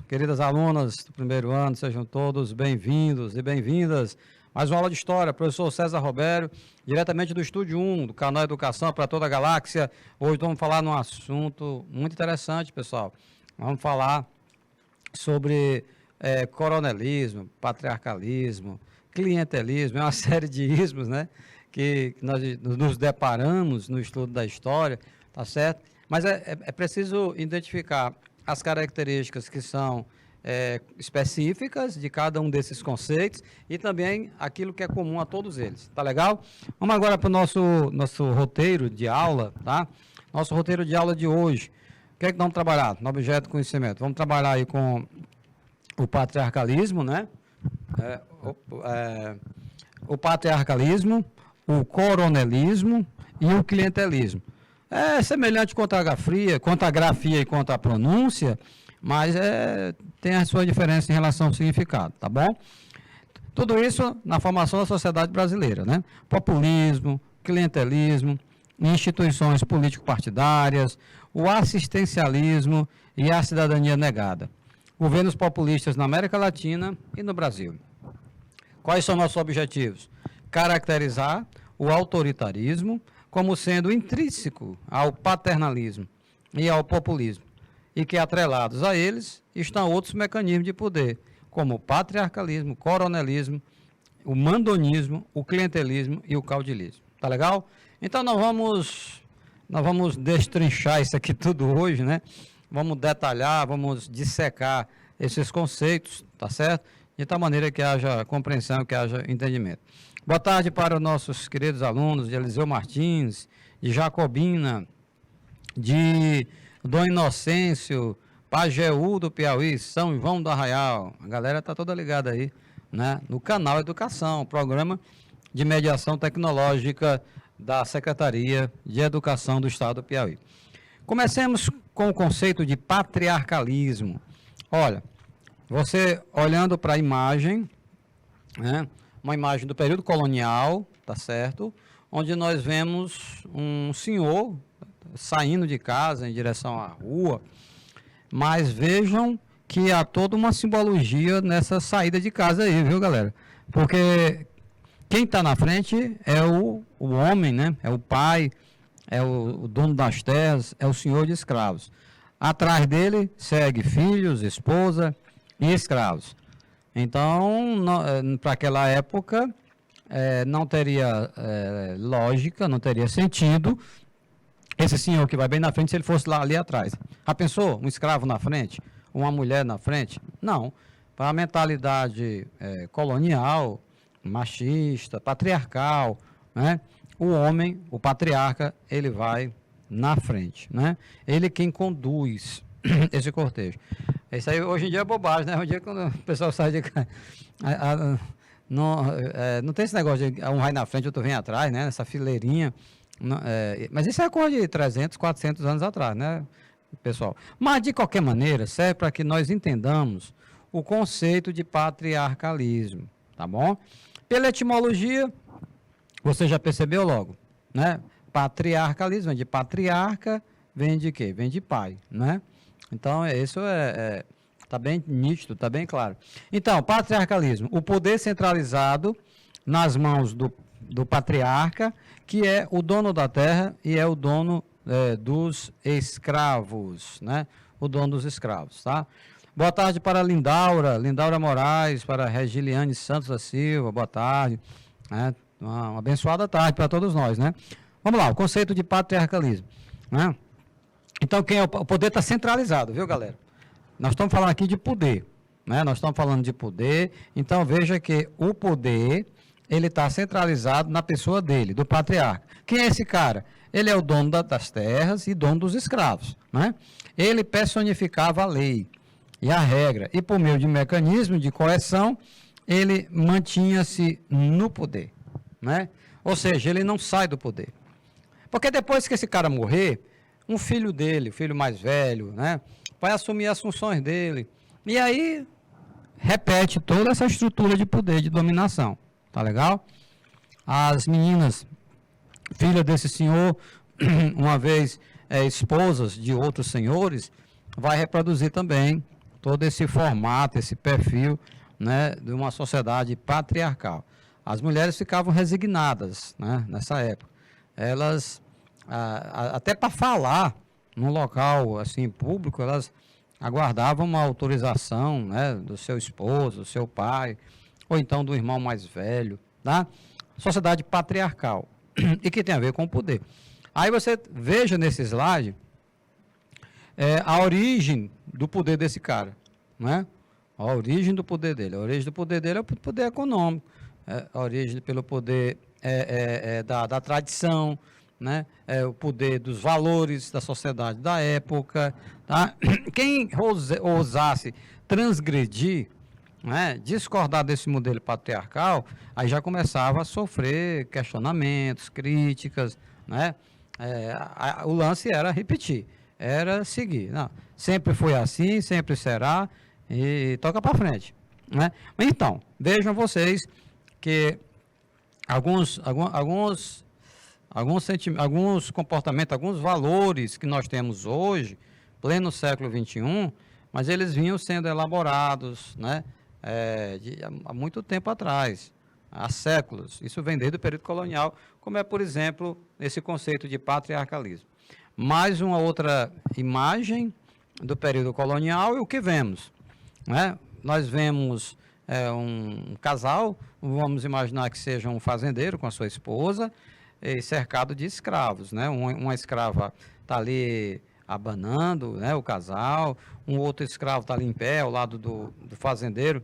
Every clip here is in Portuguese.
queridas alunas do primeiro ano, sejam todos bem-vindos e bem-vindas. Mais uma aula de História, professor César Robério, diretamente do Estúdio 1, do canal Educação para toda a Galáxia. Hoje vamos falar num assunto muito interessante, pessoal. Vamos falar sobre coronelismo, patriarcalismo, clientelismo, é uma série de ismos, né, que nós nos deparamos no estudo da história, tá certo? Mas é preciso identificar as características que são específicas de cada um desses conceitos e também aquilo que é comum a todos eles, tá legal? Vamos agora para o nosso roteiro de aula, tá? Nosso roteiro de aula de hoje. O que é que vamos trabalhar no objeto de conhecimento? Vamos trabalhar aí com o patriarcalismo, né? O patriarcalismo, o coronelismo e o clientelismo. É semelhante quanto à grafia e quanto à pronúncia, mas tem a sua diferença em relação ao significado, tá bom? Tudo isso na formação da sociedade brasileira, né? Populismo, clientelismo, instituições político-partidárias, o assistencialismo e a cidadania negada. Governos populistas na América Latina e no Brasil. Quais são nossos objetivos? Caracterizar o autoritarismo como sendo intrínseco ao paternalismo e ao populismo, e que atrelados a eles estão outros mecanismos de poder, como o patriarcalismo, o coronelismo, o mandonismo, o clientelismo e o caudilismo. Tá legal? Então nós vamos destrinchar isso aqui tudo hoje, né? Vamos detalhar, vamos dissecar esses conceitos, tá certo? De tal maneira que haja compreensão, que haja entendimento. Boa tarde para os nossos queridos alunos de Eliseu Martins, de Jacobina, de Dom Inocêncio, Pajeú do Piauí, São João do Arraial. A galera está toda ligada aí, né? No canal Educação, programa de mediação tecnológica da Secretaria de Educação do Estado do Piauí. Comecemos com o conceito de patriarcalismo. Olha, você olhando para a imagem, né? Uma imagem do período colonial, tá certo? Onde nós vemos um senhor saindo de casa em direção à rua, mas vejam que há toda uma simbologia nessa saída de casa aí, viu, galera? Porque quem está na frente é o homem, né? É o pai, é o dono das terras, é o senhor de escravos. Atrás dele segue filhos, esposa e escravos. Então, para aquela época, não teria lógica, não teria sentido esse senhor que vai bem na frente se ele fosse lá ali atrás. Já pensou? Um escravo na frente? Uma mulher na frente? Não. Para a mentalidade colonial, machista, patriarcal, né? O homem, o patriarca, ele vai na frente, né? Ele quem conduz esse cortejo. Isso aí hoje em dia é bobagem, né? Hoje em dia quando o pessoal sai de casa, não tem esse negócio de um vai na frente, outro vem atrás, né? Essa fileirinha. Mas isso é coisa de 300, 400 anos atrás, né, pessoal? Mas, de qualquer maneira, serve para que nós entendamos o conceito de patriarcalismo, tá bom? Pela etimologia, você já percebeu logo, né? Patriarcalismo, de patriarca, vem de quê? Vem de pai, né? Então, isso está bem nítido, está bem claro. Então, patriarcalismo, o poder centralizado nas mãos do patriarca, que é o dono da terra e é o dono dos escravos, né? O dono dos escravos, tá? Boa tarde para Lindaura Moraes, para Regiliane Santos da Silva, boa tarde, né? Uma abençoada tarde para todos nós, né? Vamos lá, o conceito de patriarcalismo, né? Então, o poder está centralizado, viu, galera? Nós estamos falando aqui de poder, né? Nós estamos falando de poder, então veja que o poder, ele está centralizado na pessoa dele, do patriarca. Quem é esse cara? Ele é o dono das terras e dono dos escravos, né? Ele personificava a lei e a regra, e por meio de mecanismo de coerção, ele mantinha-se no poder, né? Ou seja, ele não sai do poder. Porque depois que esse cara morrer, um filho dele, o filho mais velho, né, vai assumir as funções dele. E aí, repete toda essa estrutura de poder, de dominação. Tá legal? As meninas, filhas desse senhor, uma vez esposas de outros senhores, vai reproduzir também todo esse formato, esse perfil, né, de uma sociedade patriarcal. As mulheres ficavam resignadas, né, nessa época. Elas, até para falar num local assim público, elas aguardavam uma autorização, né, do seu esposo, do seu pai, ou então do irmão mais velho, tá? Sociedade patriarcal, e que tem a ver com o poder. Aí você veja nesse slide a origem do poder desse cara, né? A origem do poder dele. A origem do poder dele é o poder econômico, a origem pelo poder da tradição, né? O poder dos valores da sociedade da época. Tá? Quem ousasse transgredir, né, discordar desse modelo patriarcal, aí já começava a sofrer questionamentos, críticas, né? O lance era repetir, era seguir. Não, sempre foi assim, sempre será, e toca para frente, né? Então, vejam vocês que alguns comportamentos, alguns valores que nós temos hoje, pleno século XXI, mas eles vinham sendo elaborados, né, há muito tempo atrás, há séculos. Isso vem desde o período colonial, como é, por exemplo, esse conceito de patriarcalismo. Mais uma outra imagem do período colonial e o que vemos, né? Nós vemos um casal, vamos imaginar que seja um fazendeiro com a sua esposa, cercado de escravos, né? Uma escrava está ali abanando, né, o casal, um outro escravo está ali em pé ao lado do fazendeiro,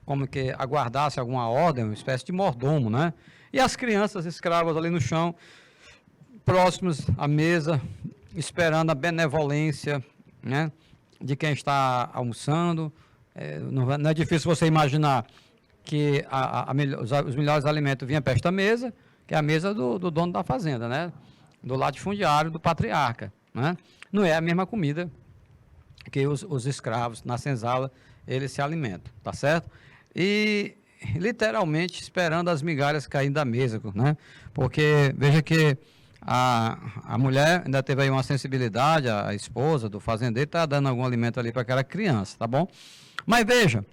como que aguardasse alguma ordem, uma espécie de mordomo, né? E as crianças escravas ali no chão, próximos à mesa, esperando a benevolência, né, de quem está almoçando. Não é difícil você imaginar que os melhores alimentos vinham para esta mesa, que é a mesa do dono da fazenda, né? Do latifundiário, do patriarca, né? Não é a mesma comida que os escravos na senzala, eles se alimentam, tá certo? E literalmente esperando as migalhas caírem da mesa, né? Porque veja que a mulher ainda teve aí uma sensibilidade, a esposa do fazendeiro está dando algum alimento ali para aquela criança, tá bom? Mas veja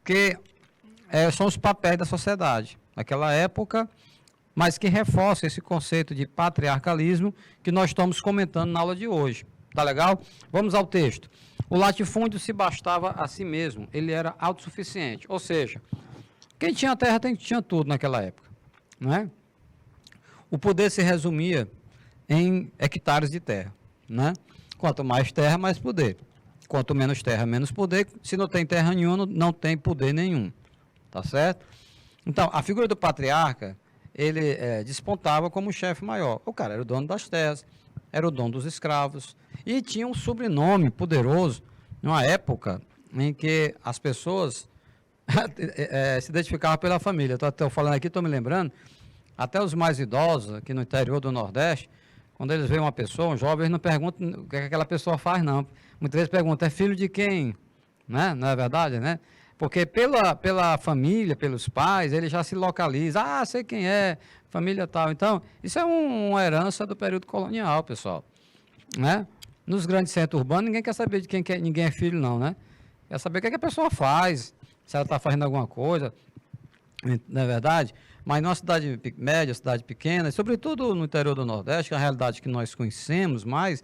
que são os papéis da sociedade naquela época, mas que reforça esse conceito de patriarcalismo que nós estamos comentando na aula de hoje. Tá legal? Vamos ao texto. O latifúndio se bastava a si mesmo, ele era autossuficiente, ou seja, quem tinha terra tinha tudo naquela época, não é? O poder se resumia em hectares de terra, né? Quanto mais terra, mais poder. Quanto menos terra, menos poder. Se não tem terra nenhuma, não tem poder nenhum, tá certo? Então, a figura do patriarca, ele despontava como o chefe maior. O cara era o dono das terras, era o dono dos escravos e tinha um sobrenome poderoso numa época em que as pessoas se identificavam pela família. Estou falando aqui, estou me lembrando, até os mais idosos aqui no interior do Nordeste, quando eles veem uma pessoa, um jovem, eles não perguntam o que aquela pessoa faz, não. Muitas vezes perguntam, é filho de quem? Né? Não é verdade, né? Porque pela família, pelos pais, ele já se localiza. Ah, sei quem é, família tal. Então, isso é uma herança do período colonial, pessoal. Né? Nos grandes centros urbanos, ninguém quer saber de quem ninguém é filho, não, né? Quer saber o que a pessoa faz, se ela está fazendo alguma coisa, não é verdade? Mas numa cidade média, cidade pequena, e sobretudo no interior do Nordeste, que é a realidade que nós conhecemos mais,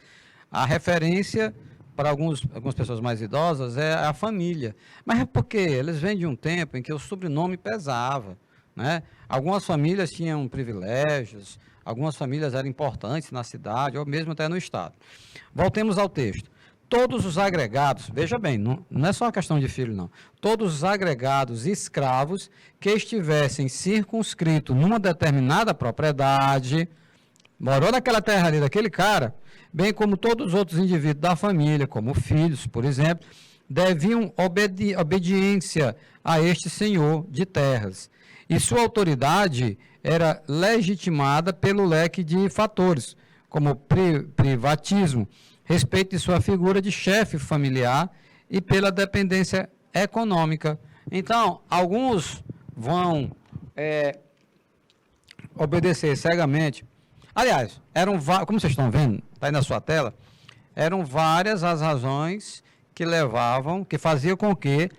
a referência para algumas pessoas mais idosas é a família. Mas é porque eles vêm de um tempo em que o sobrenome pesava, né? Algumas famílias tinham privilégios, algumas famílias eram importantes na cidade, ou mesmo até no estado. Voltemos ao texto. Todos os agregados, veja bem, não é só uma questão de filho, não. Todos os agregados escravos que estivessem circunscritos numa determinada propriedade, morou naquela terra ali daquele cara, bem como todos os outros indivíduos da família, como filhos, por exemplo, deviam obediência a este senhor de terras. E sua autoridade era legitimada pelo leque de fatores, como privatismo, respeito de sua figura de chefe familiar e pela dependência econômica. Então, alguns vão obedecer cegamente. Aliás, como vocês estão vendo, está aí na sua tela, eram várias as razões que fazia com que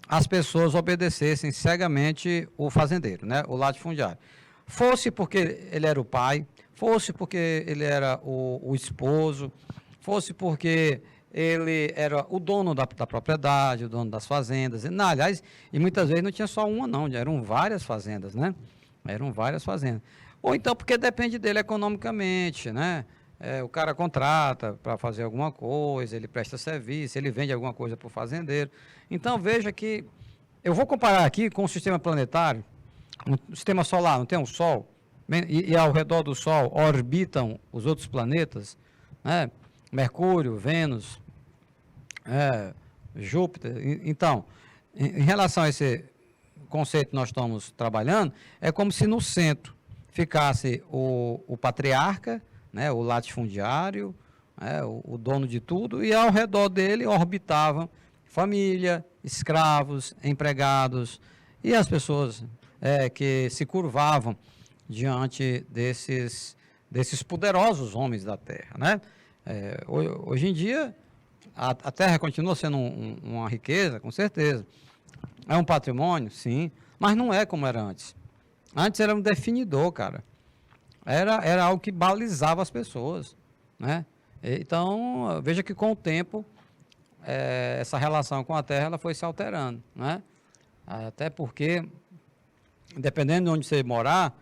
as pessoas obedecessem cegamente o fazendeiro, né, o latifundiário. Fosse porque ele era o pai, fosse porque ele era o esposo, fosse porque ele era o dono da propriedade, o dono das fazendas. Não, aliás, e muitas vezes não tinha só uma, não, eram várias fazendas, né? Eram várias fazendas. Ou então porque depende dele economicamente, né? O cara contrata para fazer alguma coisa, ele presta serviço, ele vende alguma coisa para o fazendeiro. Então, veja que eu vou comparar aqui com o sistema planetário, o sistema solar, não tem um Sol, e ao redor do Sol orbitam os outros planetas, né? Mercúrio, Vênus, Júpiter. Então, em relação a esse conceito que nós estamos trabalhando, é como se no centro ficasse o patriarca, né, o latifundiário, o dono de tudo, e ao redor dele orbitavam família, escravos, empregados e as pessoas que se curvavam diante desses poderosos homens da terra, né? Hoje em dia, a terra continua sendo uma riqueza, com certeza. É um patrimônio, sim, mas não é como era antes. Antes era um definidor, cara. Era algo que balizava as pessoas, né? Então, veja que com o tempo, essa relação com a terra ela foi se alterando, né? Até porque, dependendo de onde você morar,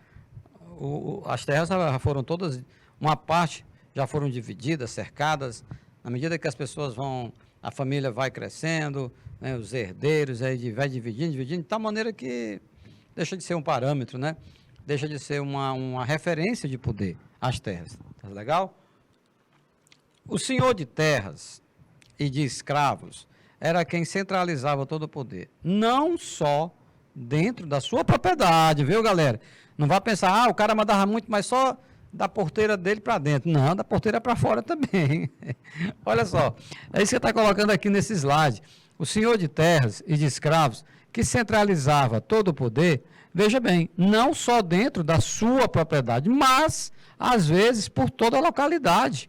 as terras já foram todas, uma parte já foram divididas, cercadas. Na medida que as pessoas a família vai crescendo, né, os herdeiros, aí vai dividindo, de tal maneira que deixa de ser um parâmetro, né? Deixa de ser uma referência de poder, as terras. Tá legal? O senhor de terras e de escravos era quem centralizava todo o poder. Não só dentro da sua propriedade, viu, galera? Não vá pensar, o cara mandava muito, mas só da porteira dele para dentro. Não, da porteira para fora também. Olha só, é isso que está colocando aqui nesse slide. O senhor de terras e de escravos, que centralizava todo o poder, veja bem, não só dentro da sua propriedade, mas, às vezes, por toda a localidade.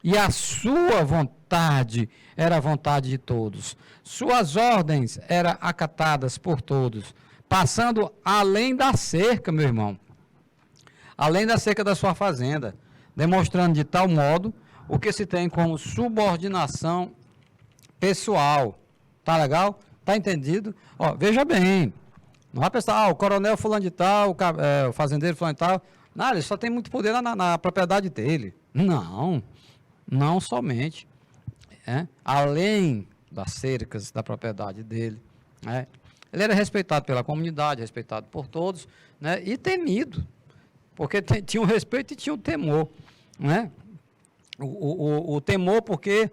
E a sua vontade era a vontade de todos. Suas ordens eram acatadas por todos, passando além da cerca, meu irmão. Além da cerca da sua fazenda, demonstrando de tal modo o que se tem como subordinação pessoal. Tá legal? Tá entendido? Ó, veja bem, não vai pensar, o coronel fulano de tal, o fazendeiro fulano de tal, não, ele só tem muito poder na propriedade dele. Não, não somente. Além das cercas da propriedade dele, ele era respeitado pela comunidade, respeitado por todos, né, e temido. Porque tinha o respeito e tinha o temor, né? O temor porque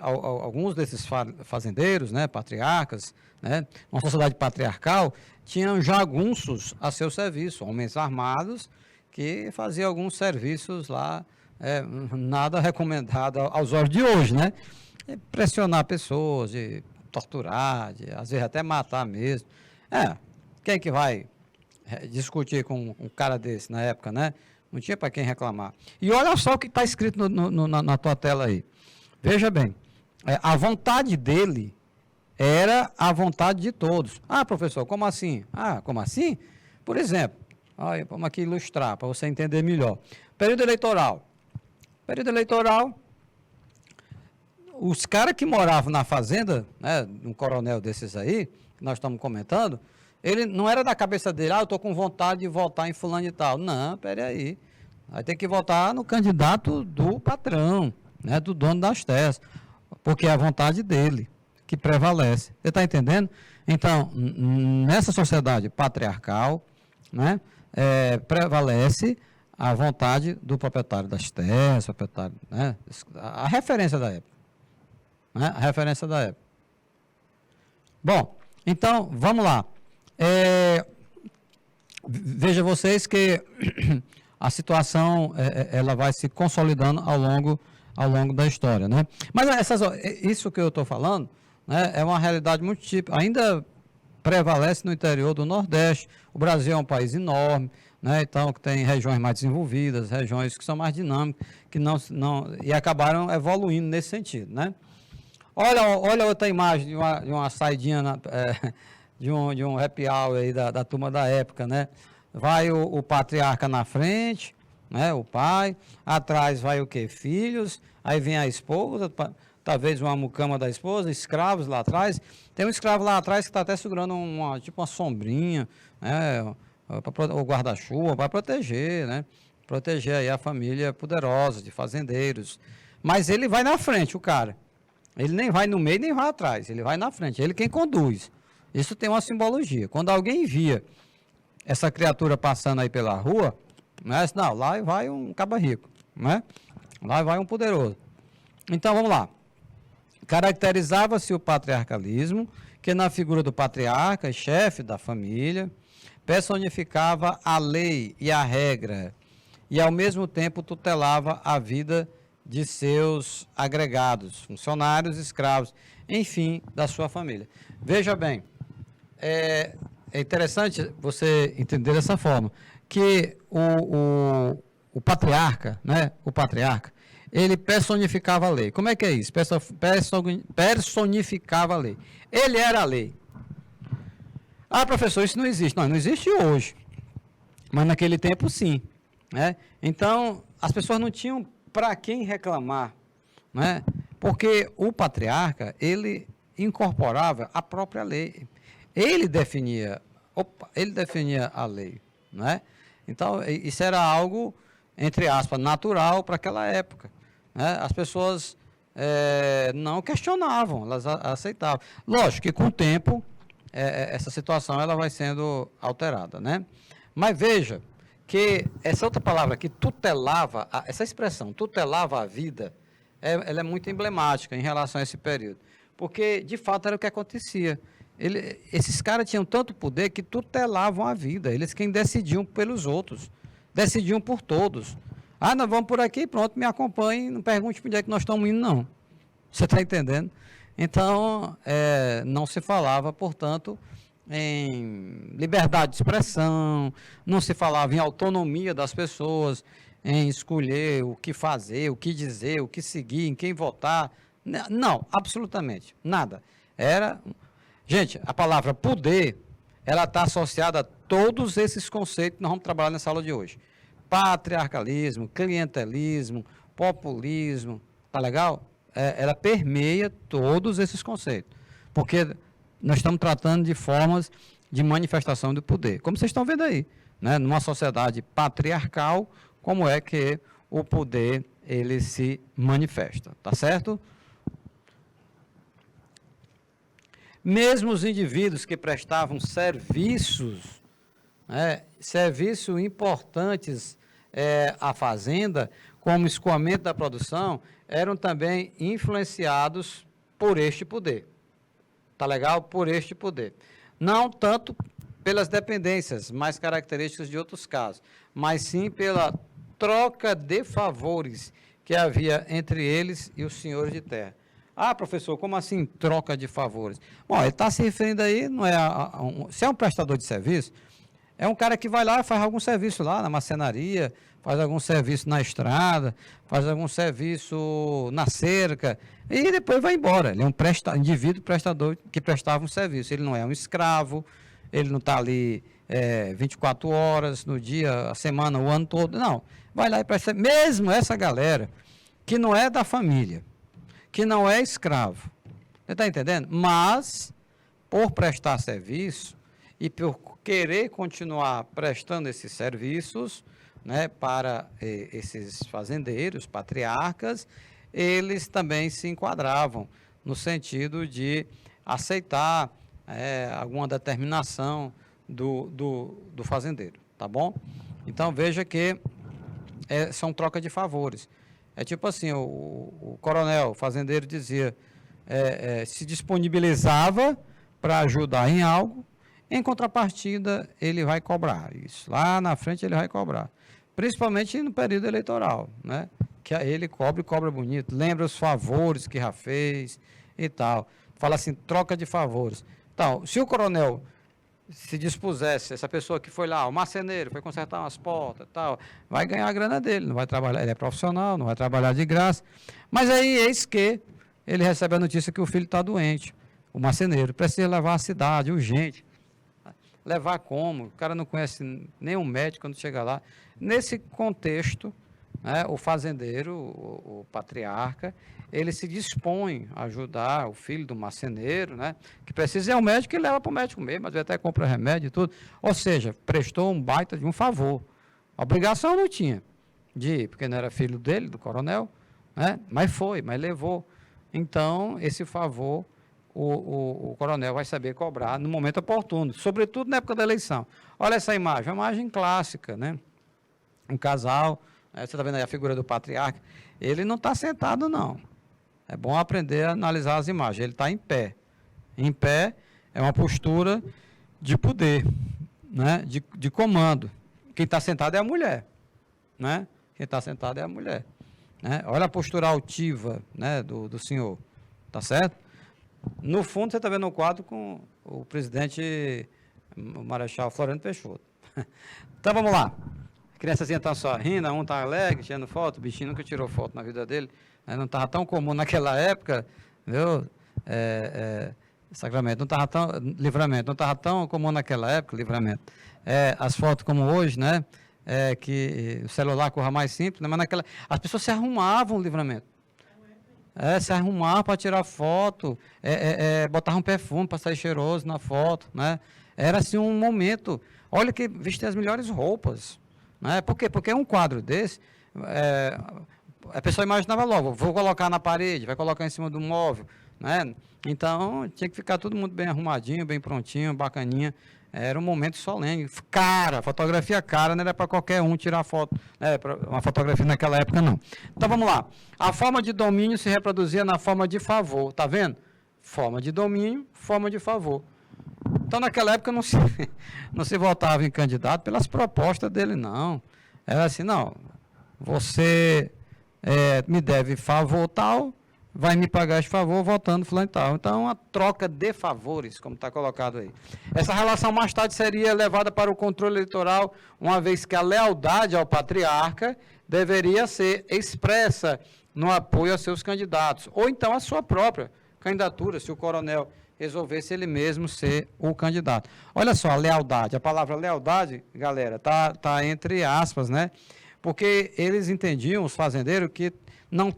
alguns desses fazendeiros, né, patriarcas, né, uma sociedade patriarcal, tinham jagunços a seu serviço, homens armados que faziam alguns serviços lá, nada recomendado aos olhos de hoje, né? Pressionar pessoas, de torturar, às vezes até matar mesmo. Quem que vai discutir com um cara desse na época, né? Não tinha para quem reclamar. E olha só o que está escrito na tua tela aí. Veja bem, a vontade dele era a vontade de todos. Professor, como assim? Como assim? Por exemplo, vamos aqui ilustrar para você entender melhor. Período eleitoral. Período eleitoral, os caras que moravam na fazenda, né, um coronel desses aí, que nós estamos comentando, ele não era da cabeça dele, eu estou com vontade de votar em fulano e tal. Não, peraí. Vai ter que votar no candidato do patrão, né, do dono das terras, porque é a vontade dele que prevalece. Você está entendendo? Então, nessa sociedade patriarcal, né, prevalece a vontade do proprietário das terras, proprietário, né, a referência da época. Né, a referência da época. Bom, então, vamos lá. Veja vocês que a situação ela vai se consolidando ao longo da história, né? Mas isso que eu estou falando, né, é uma realidade muito típica, ainda prevalece no interior do Nordeste. O Brasil é um país enorme, né? Então que tem regiões mais desenvolvidas, regiões que são mais dinâmicas, que não e acabaram evoluindo nesse sentido, né? Olha outra imagem de uma saidinha de um happy hour aí da turma da época, né? Vai o patriarca na frente, né? O pai, atrás vai o quê? Filhos, aí vem a esposa, talvez uma mucama da esposa, escravos lá atrás. Tem um escravo lá atrás que está até segurando tipo uma sombrinha, né? O guarda-chuva para proteger, né? Proteger aí a família poderosa de fazendeiros. Mas ele vai na frente, o cara. Ele nem vai no meio, nem vai atrás. Ele vai na frente. Ele quem conduz. Isso tem uma simbologia. Quando alguém via essa criatura passando aí pela rua, né? Não, lá vai um caba rico, né? Lá vai um poderoso. Então, vamos lá. Caracterizava-se o patriarcalismo, que na figura do patriarca, chefe da família, personificava a lei e a regra, e ao mesmo tempo tutelava a vida de seus agregados, funcionários, escravos, enfim, da sua família. Veja bem, é interessante você entender dessa forma, que o patriarca, né, o patriarca, ele personificava a lei. Como é que é isso? Personificava a lei. Ele era a lei. Ah, professor, isso não existe. Não, não existe hoje. Mas naquele tempo, sim. Né? Então, as pessoas não tinham para quem reclamar. Né? Porque o patriarca, ele incorporava a própria lei. Ele definia a lei. Né? Então, isso era algo, entre aspas, natural para aquela época. Né? As pessoas não questionavam, elas aceitavam. Lógico que com o tempo, essa situação ela vai sendo alterada. Né? Mas veja que essa outra palavra que tutelava, essa expressão, tutelava a vida, ela é muito emblemática em relação a esse período. Porque, de fato, era o que acontecia. Esses caras tinham tanto poder que tutelavam a vida. Eles quem decidiam pelos outros. Decidiam por todos. Ah, nós vamos por aqui, pronto, me acompanhe, não pergunte para onde é que nós estamos indo, não. Você está entendendo? Então, não se falava, portanto, em liberdade de expressão, não se falava em autonomia das pessoas, em escolher o que fazer, o que dizer, o que seguir, em quem votar. Não, absolutamente, nada. Gente, a palavra poder, ela está associada a todos esses conceitos que nós vamos trabalhar nessa aula de hoje. Patriarcalismo, clientelismo, populismo, tá legal? Ela permeia todos esses conceitos, porque nós estamos tratando de formas de manifestação do poder, como vocês estão vendo aí, né? Numa sociedade patriarcal, como é que o poder ele se manifesta, tá certo? Mesmo os indivíduos que prestavam serviços, serviços importantes à fazenda, como escoamento da produção, eram também influenciados por este poder. Tá legal? Por este poder. Não tanto pelas dependências, mais características de outros casos, mas sim pela troca de favores que havia entre eles e os senhores de terra. Ah, professor, como assim troca de favores? Bom, ele está se referindo aí, não é se é um prestador de serviço, é um cara que vai lá e faz algum serviço lá na marcenaria, faz algum serviço na estrada, faz algum serviço na cerca, e depois vai embora. Ele é um indivíduo prestador que prestava um serviço. Ele não é um escravo, ele não está ali 24 horas no dia, a semana, o ano todo. Não, vai lá e presta. Mesmo essa galera que não é da família, que não é escravo, você está entendendo? Mas, por prestar serviço e por querer continuar prestando esses serviços, né, para esses fazendeiros, patriarcas, eles também se enquadravam no sentido de aceitar alguma determinação do fazendeiro, tá bom? Então, veja que são troca de favores. É tipo assim, o coronel, o fazendeiro dizia, se disponibilizava para ajudar em algo, em contrapartida ele vai cobrar isso. Lá na frente ele vai cobrar. Principalmente no período eleitoral, né? Que ele cobra bonito, lembra os favores que já fez e tal. Fala assim, troca de favores. Então, se o coronel se dispusesse, essa pessoa que foi lá, o marceneiro, foi consertar umas portas e tal, vai ganhar a grana dele, não vai trabalhar, ele é profissional, não vai trabalhar de graça. Mas aí, eis que ele recebe a notícia que o filho está doente, o marceneiro, precisa levar à cidade, urgente. Levar como? O cara não conhece nenhum médico quando chega lá. Nesse contexto, né, o fazendeiro, o patriarca, ele se dispõe a ajudar o filho do marceneiro, né, que precisa ir ao médico e leva para o médico mesmo, às vezes até compra remédio e tudo. Ou seja, prestou um baita de um favor. A obrigação não tinha de ir, porque não era filho dele, do coronel, né, mas levou. Então, esse favor o coronel vai saber cobrar no momento oportuno, sobretudo na época da eleição. Olha essa imagem, uma imagem clássica, né? Um casal, você está vendo aí a figura do patriarca, ele não está sentado, não. É bom aprender a analisar as imagens, ele está em pé. Em pé é uma postura de poder, né? De comando. Quem está sentado é a mulher, né? Quem está sentado é a mulher. Né? Olha a postura altiva, né, do senhor, tá certo? No fundo, você está vendo um quadro com o presidente, o Marechal Floriano Peixoto. Então, vamos lá. A criançazinha está só rindo, um está alegre, tirando foto, o bichinho nunca tirou foto na vida dele. Né? Não estava tão comum naquela época, viu? Sacramento, não estava tão... Livramento, não estava tão comum naquela época, Livramento. As fotos como hoje, né? Que o celular corra mais simples, né? Mas naquela... As pessoas se arrumavam, Livramento. Se arrumar para tirar foto, botar um perfume para sair cheiroso na foto, né? Era assim um momento, olha que vestir as melhores roupas, né? Por quê? Porque um quadro desse, a pessoa imaginava logo, vou colocar na parede, vai colocar em cima do móvel, né? Então, tinha que ficar todo mundo bem arrumadinho, bem prontinho, bacaninha. Era um momento solene. Fotografia cara, não era para qualquer um tirar foto, né, uma fotografia naquela época, não. Então, vamos lá. A forma de domínio se reproduzia na forma de favor, tá vendo? Forma de domínio, forma de favor. Então, naquela época, não se votava em candidato pelas propostas dele, não. Era assim, não, você me deve favor tal, vai me pagar esse favor votando fulano e tal. Então, uma troca de favores, como está colocado aí. Essa relação mais tarde seria levada para o controle eleitoral, uma vez que a lealdade ao patriarca deveria ser expressa no apoio a seus candidatos, ou então a sua própria candidatura, se o coronel resolvesse ele mesmo ser o candidato. Olha só, a lealdade. A palavra lealdade, galera, tá entre aspas, né? Porque eles entendiam, os fazendeiros, que não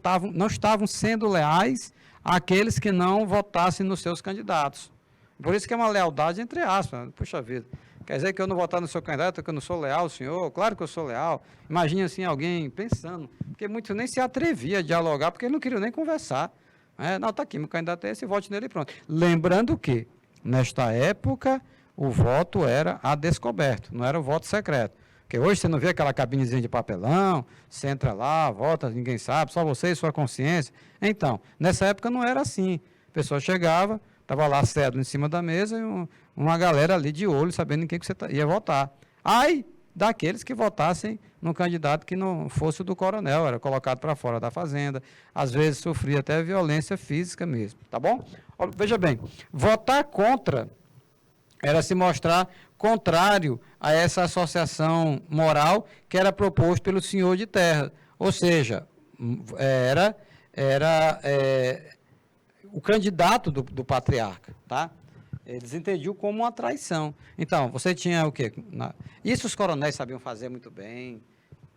estavam sendo leais àqueles que não votassem nos seus candidatos. Por isso que é uma lealdade entre aspas. Puxa vida, quer dizer que eu não votar no seu candidato, que eu não sou leal ao senhor? Claro que eu sou leal. Imagine assim alguém pensando, porque muitos nem se atrevia a dialogar, porque não queriam nem conversar. Não, está aqui, meu candidato é esse, vote nele e pronto. Lembrando que, nesta época, o voto era a descoberto, não era o voto secreto. Porque hoje você não vê aquela cabinezinha de papelão, você entra lá, vota, ninguém sabe, só você e sua consciência. Então, nessa época não era assim. A pessoa chegava, estava lá cédula em cima da mesa e uma galera ali de olho, sabendo em quem que você ia votar. Aí, daqueles que votassem no candidato que não fosse o do coronel, era colocado para fora da fazenda, às vezes sofria até violência física mesmo, tá bom? Veja bem, votar contra era se mostrar contrário a essa associação moral que era proposto pelo senhor de terra. Ou seja, era o candidato do patriarca, tá? Eles entendiam como uma traição. Então, você tinha o quê? Isso os coronéis sabiam fazer muito bem.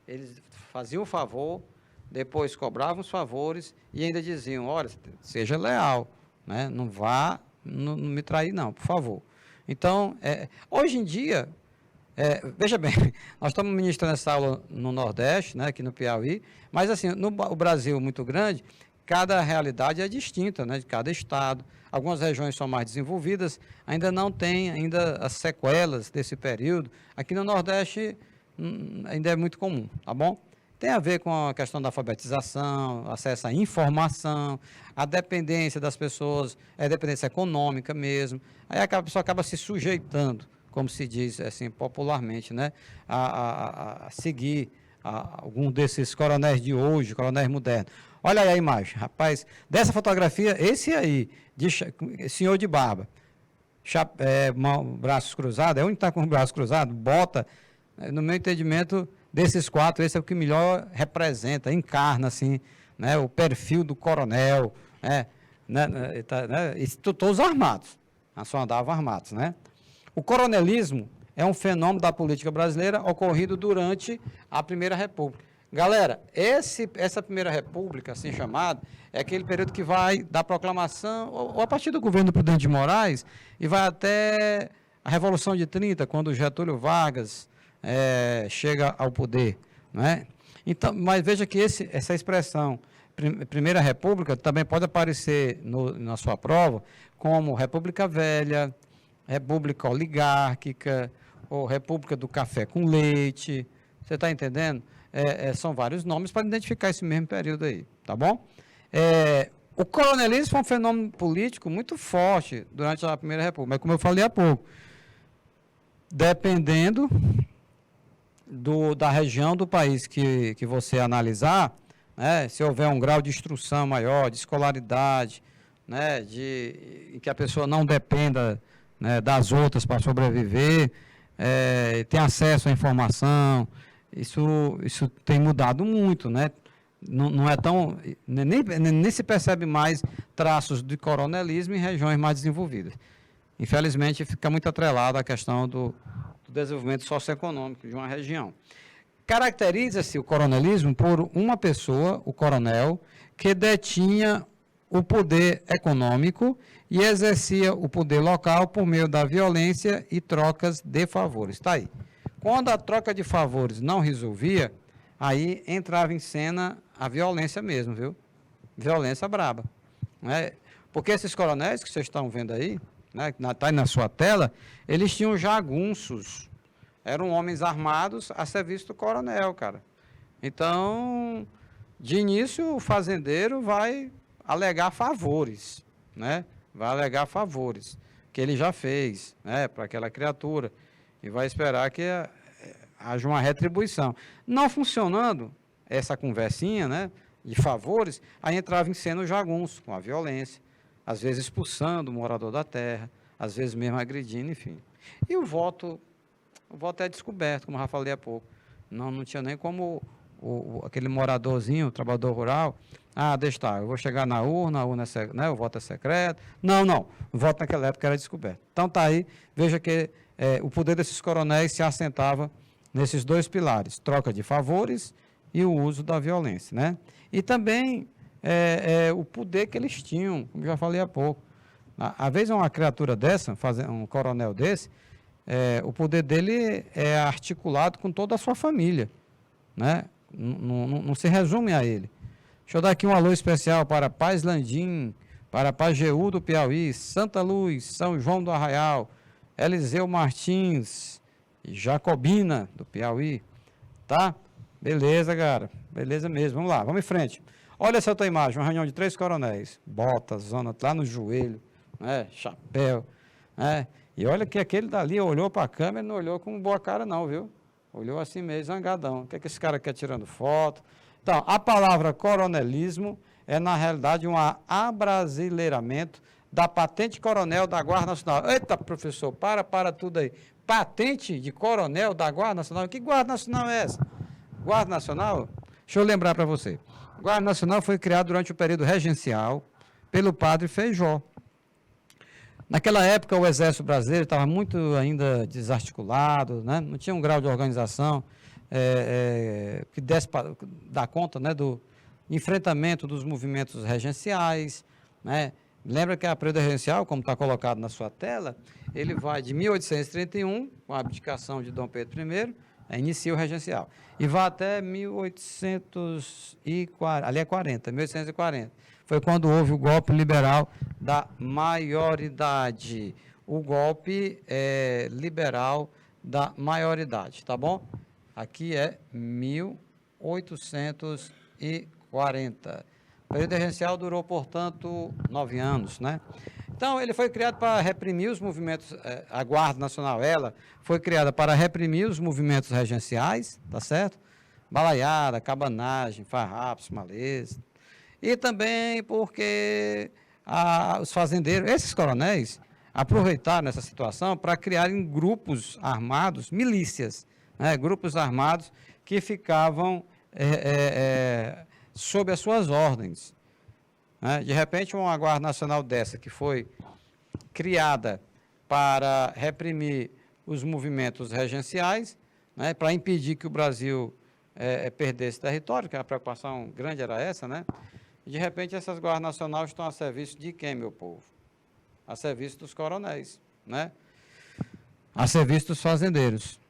Eles faziam o favor, depois cobravam os favores e ainda diziam, olha, seja leal, né? Não vá, não me trair não, por favor. Então, hoje em dia, veja bem, nós estamos ministrando essa aula no Nordeste, né, aqui no Piauí, mas assim, o Brasil muito grande, cada realidade é distinta, né, de cada estado. Algumas regiões são mais desenvolvidas, ainda não tem ainda as sequelas desse período. Aqui no Nordeste ainda é muito comum, tá bom? Tem a ver com a questão da alfabetização, acesso à informação, a dependência das pessoas, dependência econômica mesmo. Aí a pessoa acaba se sujeitando, como se diz assim popularmente, né, a seguir algum desses coronéis de hoje, coronéis modernos. Olha aí a imagem, rapaz, dessa fotografia, esse aí, senhor de barba, braços cruzados, é o único que está com os braços cruzados, bota, no meu entendimento, desses quatro, esse é o que melhor representa, encarna, assim, né, o perfil do coronel, todos armados, só andavam armados, né? O coronelismo é um fenômeno da política brasileira ocorrido durante a Primeira República. Galera, essa Primeira República, assim chamada, é aquele período que vai da proclamação, ou a partir do governo Prudente de Moraes, e vai até a Revolução de 30, quando Getúlio Vargas chega ao poder, não é? Então, mas veja que essa expressão, Primeira República, também pode aparecer na sua prova como República Velha, República Oligárquica, ou República do Café com Leite. Você está entendendo? São vários nomes para identificar esse mesmo período aí, tá bom? O coronelismo foi um fenômeno político muito forte durante a Primeira República, mas como eu falei há pouco, dependendo da região do país que você analisar, né, se houver um grau de instrução maior, de escolaridade, né, em que a pessoa não dependa, né, das outras para sobreviver, tem acesso à informação, isso tem mudado muito, né? Não é tão, nem se percebe mais traços de coronelismo em regiões mais desenvolvidas. Infelizmente, fica muito atrelado à questão do desenvolvimento socioeconômico de uma região. Caracteriza-se o coronelismo por uma pessoa, o coronel, que detinha o poder econômico e exercia o poder local por meio da violência e trocas de favores. Está aí. Quando a troca de favores não resolvia, aí entrava em cena a violência mesmo, viu? Violência braba. Né? Porque esses coronéis que vocês estão vendo aí, né, está aí na sua tela, eles tinham jagunços. Eram homens armados a serviço do coronel, cara. Então, de início, o fazendeiro vai alegar favores, né? Vai alegar favores que ele já fez, né, para aquela criatura, e vai esperar que haja uma retribuição. Não funcionando essa conversinha, né, de favores, aí entrava em cena o jagunço, com a violência, às vezes expulsando o morador da terra, às vezes mesmo agredindo, enfim. E o voto é descoberto, como eu já falei há pouco. Não tinha nem como aquele moradorzinho, o trabalhador rural, deixa estar, eu vou chegar na urna, né, o voto é secreto. Não, o voto naquela época era descoberto. Então está aí, veja que o poder desses coronéis se assentava nesses dois pilares, troca de favores e o uso da violência, né? E também o poder que eles tinham, como já falei há pouco. Às vezes uma criatura dessa, um coronel desse, o poder dele é articulado com toda a sua família, né? Não se resume a ele. Deixa eu dar aqui um alô especial para Paz Landim, para Pajeú do Piauí, Santa Luz, São João do Arraial, Eliseu Martins, Jacobina do Piauí, tá? Beleza, cara, beleza mesmo, vamos lá, vamos em frente. Olha essa outra imagem, uma reunião de 3 coronéis, botas, zona lá no joelho, né, chapéu, né? E olha que aquele dali olhou para a câmera e não olhou com boa cara não, viu? Olhou assim meio zangadão. O que esse cara quer tirando foto? Então, a palavra coronelismo é, na realidade, um abrasileiramento da patente coronel da Guarda Nacional. Eita, professor, para tudo aí. Patente de coronel da Guarda Nacional? Que Guarda Nacional é essa? Guarda Nacional? Deixa eu lembrar para você. Guarda Nacional foi criado durante o período regencial pelo padre Feijó. Naquela época, o Exército Brasileiro estava muito ainda desarticulado, né? Não tinha um grau de organização que desse para dar conta, né, do enfrentamento dos movimentos regenciais, né? Lembra que a período regencial, como está colocado na sua tela, ele vai de 1831, com a abdicação de Dom Pedro I, inicia o regencial, e vai até 1840. Foi quando houve o golpe liberal da maioridade. O golpe liberal da maioridade, tá bom? Aqui é 1840. O período regencial durou, portanto, 9 anos, né? Então, ele foi criado para reprimir os movimentos, a Guarda Nacional, ela foi criada para reprimir os movimentos regenciais, tá certo? Balaiada, cabanagem, farrapos, malês. E também porque os fazendeiros, esses coronéis, aproveitaram essa situação para criarem grupos armados, milícias, né? Grupos armados que ficavam sob as suas ordens. né? De repente, uma Guarda Nacional dessa, que foi criada para reprimir os movimentos regenciais, né? Para impedir que o Brasil perdesse território, que a preocupação grande era essa, né? E, de repente, essas Guardas Nacionais estão a serviço de quem, meu povo? A serviço dos coronéis, né? A serviço dos fazendeiros.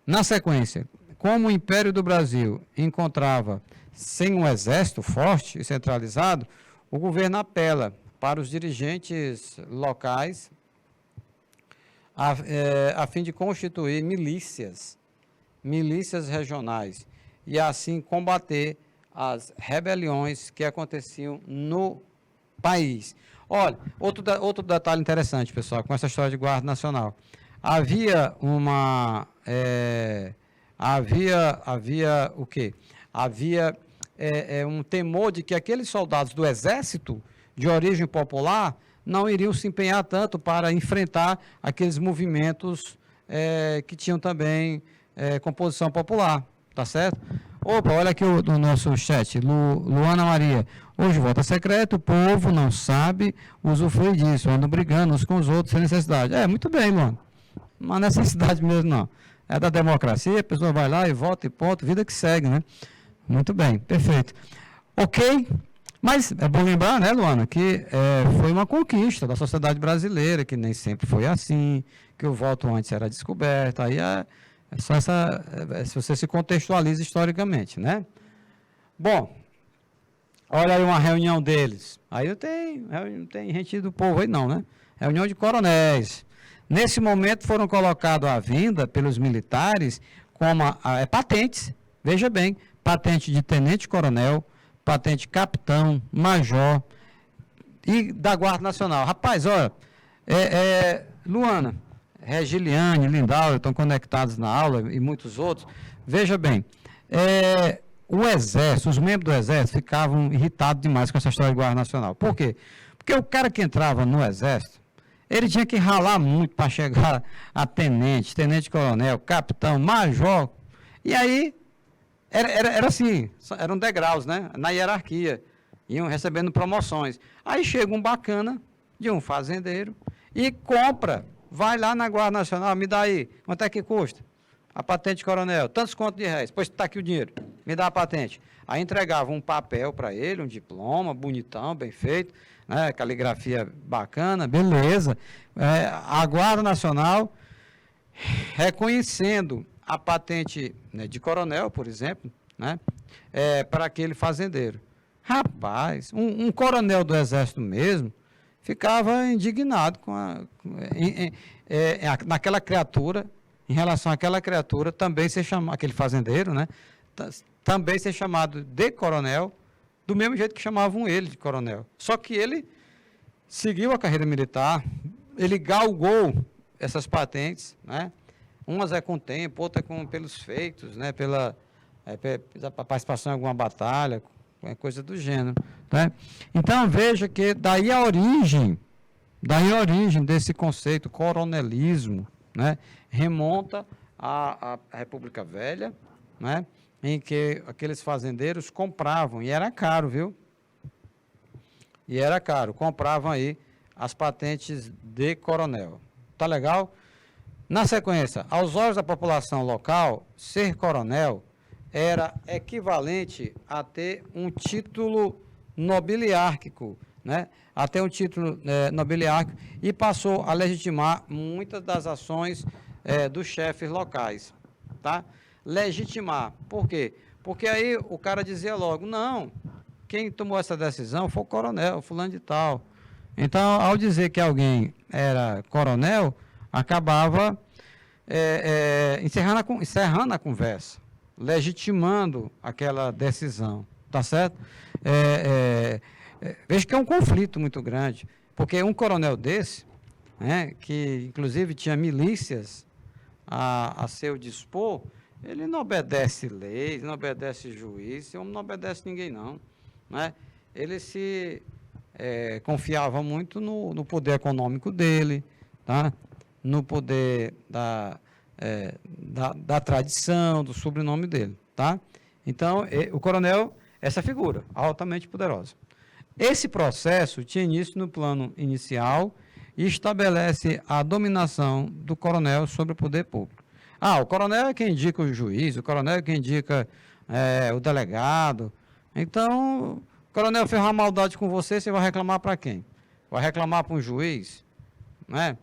Na sequência, como o Império do Brasil encontrava sem um exército forte e centralizado, o governo apela para os dirigentes locais a fim de constituir milícias regionais e assim combater as rebeliões que aconteciam no país. Olha, outro detalhe interessante, pessoal, com essa história de Guarda Nacional. Havia o quê? Havia um temor de que aqueles soldados do Exército de origem popular não iriam se empenhar tanto para enfrentar aqueles movimentos que tinham também composição popular, tá certo? Opa, olha aqui no nosso chat, Luana Maria. Hoje vota secreto, o povo não sabe usufruir disso, andam brigando uns com os outros sem necessidade. Muito bem, Luana. Não há necessidade mesmo, não. É da democracia, a pessoa vai lá e vota e ponto, vida que segue, né? Muito bem, perfeito. Ok, mas é bom lembrar, né, Luana, que foi uma conquista da sociedade brasileira, que nem sempre foi assim, que o voto antes era descoberto, aí é só se você se contextualiza historicamente, né? Bom, olha aí uma reunião deles. Aí não tem gente do povo aí não, né? Reunião de coronéis. Nesse momento foram colocados à venda pelos militares como patentes, veja bem, patente de tenente-coronel, patente capitão, major e da Guarda Nacional. Rapaz, olha, Luana, Regiliane, Lindauer estão conectados na aula e muitos outros. Veja bem, o Exército, os membros do Exército ficavam irritados demais com essa história de Guarda Nacional. Por quê? Porque o cara que entrava no Exército, ele tinha que ralar muito para chegar a tenente-coronel, capitão, major. E aí, era assim, eram degraus, né? Na hierarquia. Iam recebendo promoções. Aí chega um bacana de um fazendeiro e compra. Vai lá na Guarda Nacional, me dá aí. Quanto é que custa? A patente coronel, tantos contos de réis. Pois está aqui o dinheiro, me dá a patente. Aí entregava um papel para ele, um diploma, bonitão, bem feito, né, caligrafia bacana, beleza. A Guarda Nacional, reconhecendo a patente, né, de coronel, por exemplo, né, para aquele fazendeiro. Rapaz, um coronel do Exército mesmo, ficava indignado naquela criatura, em relação àquela criatura, também ser chamado, aquele fazendeiro, né? Também ser chamado de coronel, do mesmo jeito que chamavam ele de coronel. Só que ele seguiu a carreira militar, ele galgou essas patentes, né? Umas com tempo, outras pelos feitos, né? Pela participação em alguma batalha, coisa do gênero, né? Então veja que daí a origem desse conceito coronelismo, né, remonta à República Velha, né, em que aqueles fazendeiros compravam, e era caro, viu? E era caro, compravam aí as patentes de coronel. Tá legal? Na sequência, aos olhos da população local, ser coronel era equivalente a ter um título nobiliárquico, né? A ter um título nobiliárquico e passou a legitimar muitas das ações dos chefes locais, tá? Legitimar, por quê? Porque aí o cara dizia logo, não, quem tomou essa decisão foi o coronel, fulano de tal. Então, ao dizer que alguém era coronel, acabava encerrando a conversa, legitimando aquela decisão, tá certo? Vejo que é um conflito muito grande, porque um coronel desse, né, que inclusive tinha milícias a seu dispor, ele não obedece leis, não obedece juiz, esse homem não obedece ninguém não, né? Ele se confiava muito no poder econômico dele, tá? No poder da tradição, do sobrenome dele, tá? Então, o coronel, essa figura altamente poderosa. Esse processo tinha início no plano inicial e estabelece a dominação do coronel sobre o poder público. O coronel é quem indica o juiz, o coronel é quem indica o delegado. Então, o coronel fez uma maldade com você, você vai reclamar para quem? Vai reclamar para um juiz, né?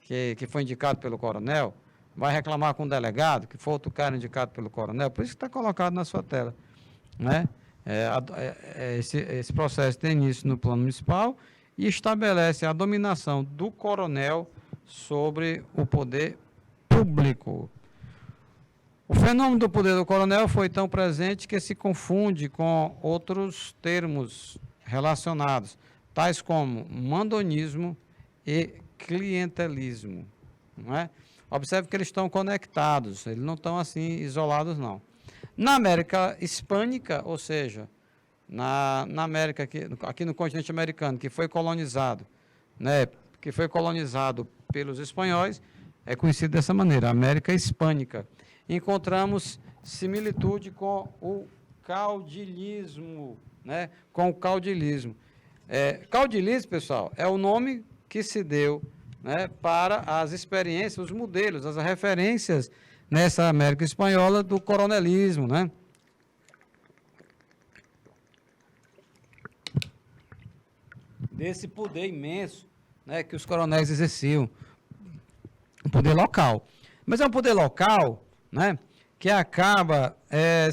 Que foi indicado pelo coronel? Vai reclamar com o delegado, que foi outro cara indicado pelo coronel? Por isso que está colocado na sua tela, né? Esse processo tem início no plano municipal e estabelece a dominação do coronel sobre o poder público. O fenômeno do poder do coronel foi tão presente que se confunde com outros termos relacionados, tais como mandonismo e clientelismo. Não é? Observe que eles estão conectados, eles não estão assim isolados, não. Na América Hispânica, ou seja, na América, aqui no continente americano, que foi colonizado, né, que foi colonizado pelos espanhóis, é conhecido dessa maneira, América Hispânica. Encontramos similitude com o caudilismo, né, com o caudilismo. Caudilismo, pessoal, é o nome que se deu, né, para as experiências, os modelos, as referências nessa América Espanhola do coronelismo, né? Desse poder imenso, né, que os coronéis exerciam, um poder local. Mas é um poder local, né, que acaba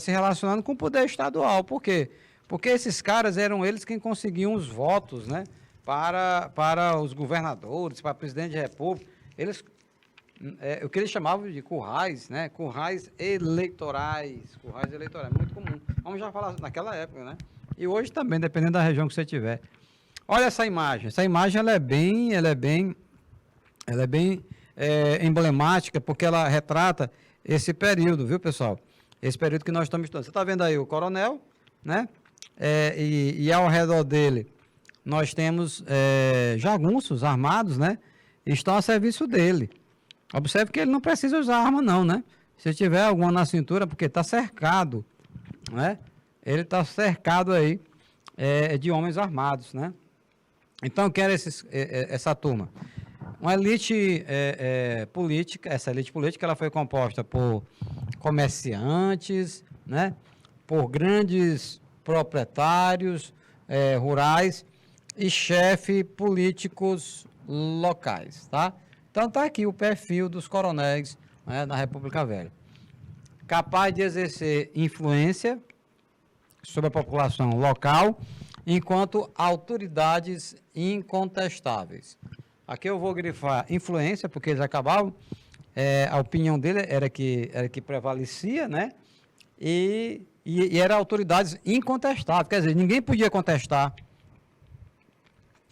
se relacionando com o poder estadual. Por quê? Porque esses caras eram eles quem conseguiam os votos, né, para os governadores, para o presidente da república. Eles, o que eles chamavam de currais, né, currais eleitorais, muito comum. Vamos já falar naquela época, né, e hoje também, dependendo da região que você tiver. Olha essa imagem ela é bem emblemática, porque ela retrata esse período, viu, pessoal? Esse período que nós estamos estudando. Você está vendo aí o coronel, né? E ao redor dele nós temos jagunços armados, né? E estão a serviço dele. Observe que ele não precisa usar arma, não, né? Se tiver alguma na cintura, porque está cercado, né? Ele está cercado aí de homens armados, né? Então, eu quero essa turma. Uma elite política, essa elite política ela foi composta por comerciantes, né, por grandes proprietários rurais e chefes políticos locais, tá? Então, está aqui o perfil dos coronéis, né, na República Velha. Capaz de exercer influência sobre a população local, enquanto autoridades incontestáveis. Aqui eu vou grifar influência, porque eles acabavam, a opinião dele era que prevalecia, né? E eram autoridades incontestáveis, quer dizer, ninguém podia contestar.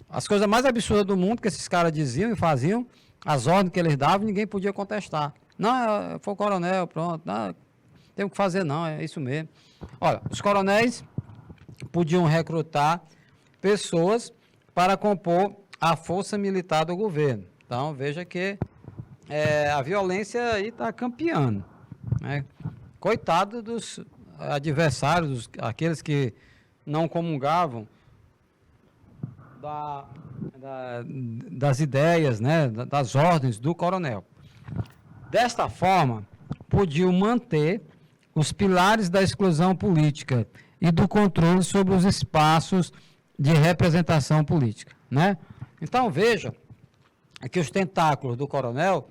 As coisas mais absurdas do mundo que esses caras diziam e faziam, as ordens que eles davam, ninguém podia contestar. Não, foi o coronel, pronto, não, tem o que fazer não, é isso mesmo. Olha, os coronéis podiam recrutar pessoas para compor a força militar do governo. Então, veja que a violência aí está campeando, né? Coitado dos adversários, aqueles que não comungavam das ideias, né, das ordens do coronel. Desta forma, podiam manter os pilares da exclusão política e do controle sobre os espaços de representação política, né? Então, veja que os tentáculos do coronel,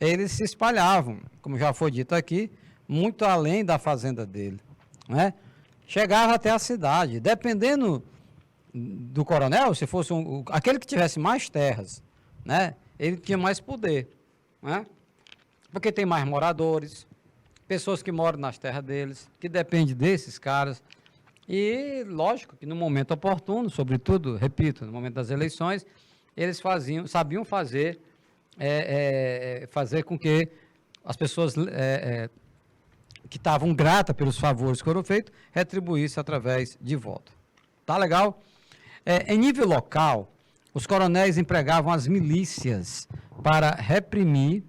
eles se espalhavam, como já foi dito aqui, muito além da fazenda dele, né? Chegava até a cidade, dependendo do coronel, se fosse aquele que tivesse mais terras, né? Ele tinha mais poder, né? Porque tem mais moradores, pessoas que moram nas terras deles, que dependem desses caras. E, lógico, que no momento oportuno, sobretudo, repito, no momento das eleições, eles sabiam fazer com que as pessoas que estavam gratas pelos favores que foram feitos, retribuíssem através de voto. Tá legal? Em nível local, os coronéis empregavam as milícias para reprimir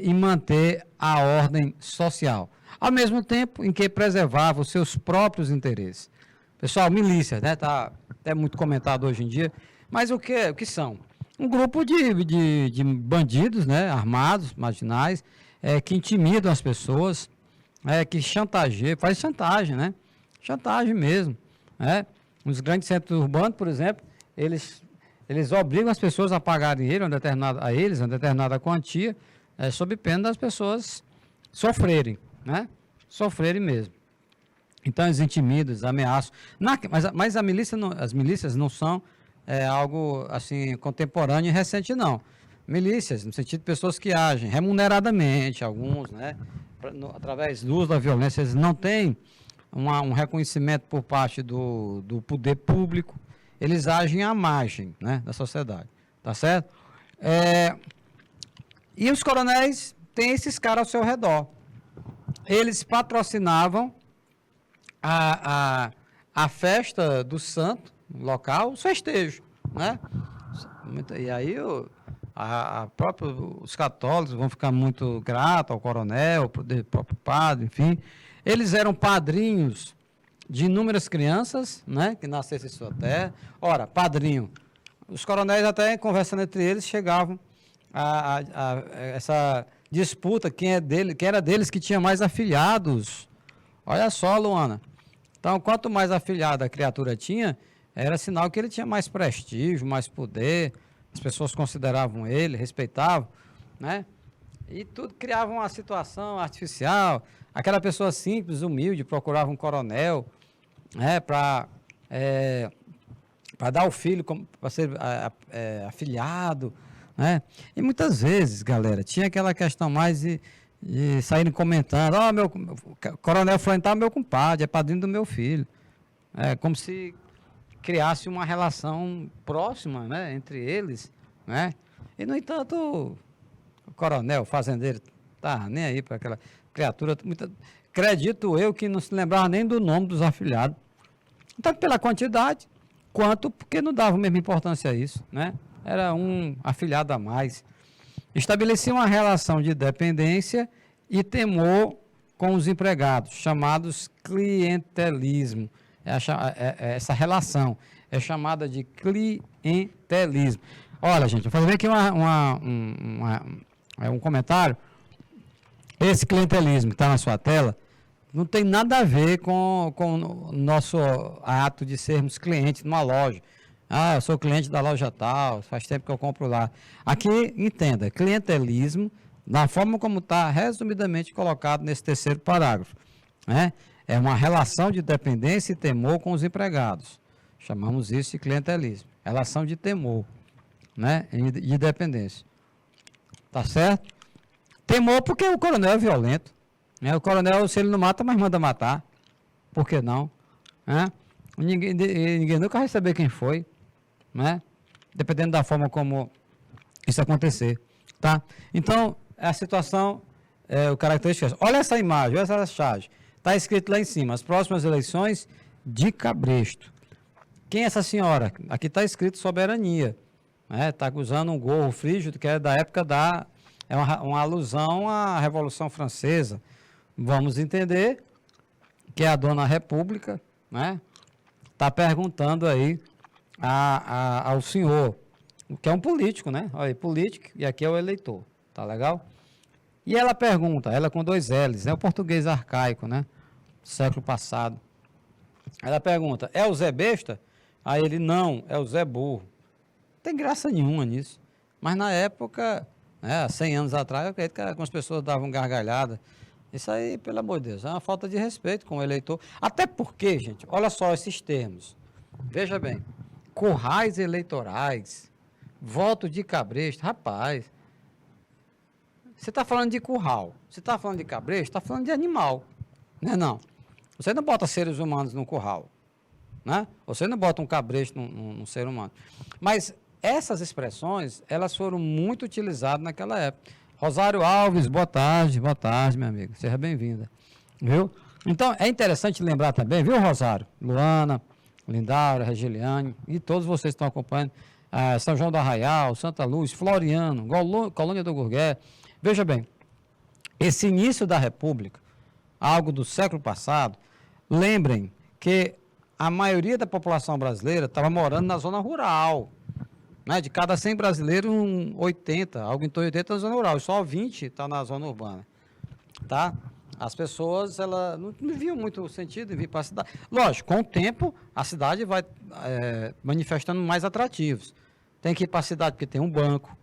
e manter a ordem social, ao mesmo tempo em que preservavam os seus próprios interesses. Pessoal, milícia, né? Tá até muito comentado hoje em dia. Mas o que são? Um grupo de bandidos, né, armados, marginais, que intimidam as pessoas, que chantageiam, faz chantagem, né? Chantagem mesmo, né? Nos grandes centros urbanos, por exemplo, eles obrigam as pessoas a pagarem uma determinada quantia, sob pena das pessoas sofrerem, né? Sofrerem mesmo. Então, eles intimidam, eles ameaçam. Mas as milícias não são algo assim contemporâneo e recente, não. Milícias, no sentido de pessoas que agem remuneradamente, alguns, né? Através do uso da violência, eles não têm um reconhecimento por parte do poder público, eles agem à margem, né, da sociedade, tá certo? E os coronéis têm esses caras ao seu redor. Eles patrocinavam a festa do santo local, os festejos, né? E aí os católicos vão ficar muito gratos ao coronel, ao próprio padre, enfim. Eles eram padrinhos de inúmeras crianças, né, que nascessem em sua terra. Ora, padrinho, os coronéis até conversando entre eles chegavam a essa disputa, quem era deles que tinha mais afilhados. Olha só, Luana. Então, quanto mais afilhada a criatura tinha, era sinal que ele tinha mais prestígio, mais poder, as pessoas consideravam ele, respeitavam, né? E tudo criava uma situação artificial. Aquela pessoa simples, humilde, procurava um coronel, né, para dar o filho para ser afilhado, né? E muitas vezes, galera, tinha aquela questão mais de saírem comentando, meu coronel fulano tá meu compadre, é padrinho do meu filho. Como se criasse uma relação próxima, né, entre eles, né? E, no entanto, o coronel, o fazendeiro, tá nem aí para aquela criatura. Acredito eu que não se lembrava nem do nome dos afilhados. Tanto pela quantidade, quanto porque não dava a mesma importância a isso, né? Era um afilhado a mais. Estabelecia uma relação de dependência e temor com os empregados, chamados clientelismo. Essa relação é chamada de clientelismo. Olha, gente, eu falei aqui um comentário. Esse clientelismo que está na sua tela não tem nada a ver com o nosso ato de sermos clientes numa loja. Eu sou cliente da loja tal, faz tempo que eu compro lá. Aqui, entenda, clientelismo, da forma como está resumidamente colocado nesse terceiro parágrafo, né? É uma relação de dependência e temor com os empregados. Chamamos isso de clientelismo. Relação de temor, né? E de dependência. Tá certo? Temor porque o coronel é violento, né? O coronel, se ele não mata, mas manda matar. Por que não? Né? Ninguém nunca vai saber quem foi, né? Dependendo da forma como isso acontecer, tá? Então, a situação, o característico. Olha essa imagem, olha essa charge. Está escrito lá em cima, as próximas eleições de Cabresto. Quem é essa senhora? Aqui está escrito soberania. Está usando um gorro frígido que é da época é uma alusão à Revolução Francesa. Vamos entender que a dona República, né, está perguntando aí ao senhor, que é um político, né? Olha aí, político, e aqui é o eleitor. Tá legal? E ela pergunta, ela com 2 L's, é o português arcaico, né? Século passado. Ela pergunta, é o Zé Besta? Aí ele, não, é o Zé Burro. Não tem graça nenhuma nisso. Mas na época, né, há 100 anos atrás, eu acredito que algumas pessoas davam gargalhada. Isso aí, pelo amor de Deus, é uma falta de respeito com o eleitor. Até porque, gente, olha só esses termos. Veja bem, currais eleitorais, voto de cabresto, rapaz. Você está falando de curral, você está falando de cabresto, está falando de animal, né? Não. Você não bota seres humanos no curral, né? Você não bota um cabresto num ser humano. Mas essas expressões, elas foram muito utilizadas naquela época. Rosário Alves, boa tarde, minha amiga. Seja bem-vinda. Viu? Então, é interessante lembrar também, viu, Rosário? Luana, Lindaura, Regiliane e todos vocês que estão acompanhando. São João do Arraial, Santa Luz, Floriano, Colônia do Gurgué. Veja bem, esse início da República, algo do século passado, lembrem que a maioria da população brasileira estava morando na zona rural. Né? De cada 100 brasileiros, 80, algo em torno de 80 na zona rural, e só 20 está na zona urbana. Tá? As pessoas não viam muito sentido em vir para a cidade. Lógico, com o tempo, a cidade vai manifestando mais atrativos. Tem que ir para a cidade porque tem um banco,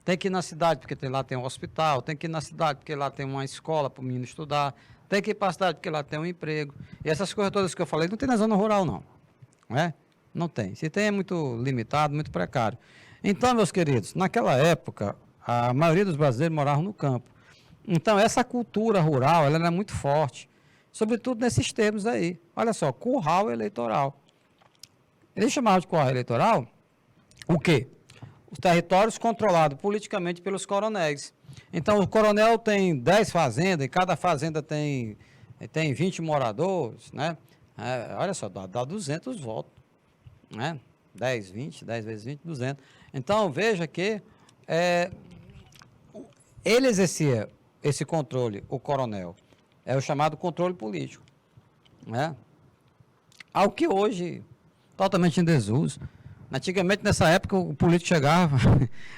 tem que ir na cidade porque lá tem um hospital, tem que ir na cidade porque lá tem uma escola para o menino estudar, tem que ir para a cidade porque lá tem um emprego. E essas coisas todas que eu falei não tem na zona rural, não. Não é? Não tem. Se tem, é muito limitado, muito precário. Então, meus queridos, naquela época, a maioria dos brasileiros moravam no campo. Então, essa cultura rural, ela era muito forte, sobretudo nesses termos aí. Olha só, curral eleitoral. Eles chamavam de curral eleitoral o quê? Os territórios controlados politicamente pelos coronéis. Então, o coronel tem 10 fazendas, e cada fazenda tem 20 moradores, né? Olha só, dá 200 votos, né? 10 vezes 20, 200. Então, veja que ele exercia esse controle, o coronel, é o chamado controle político, né? Algo que hoje, totalmente em desuso. Antigamente, nessa época, o político chegava,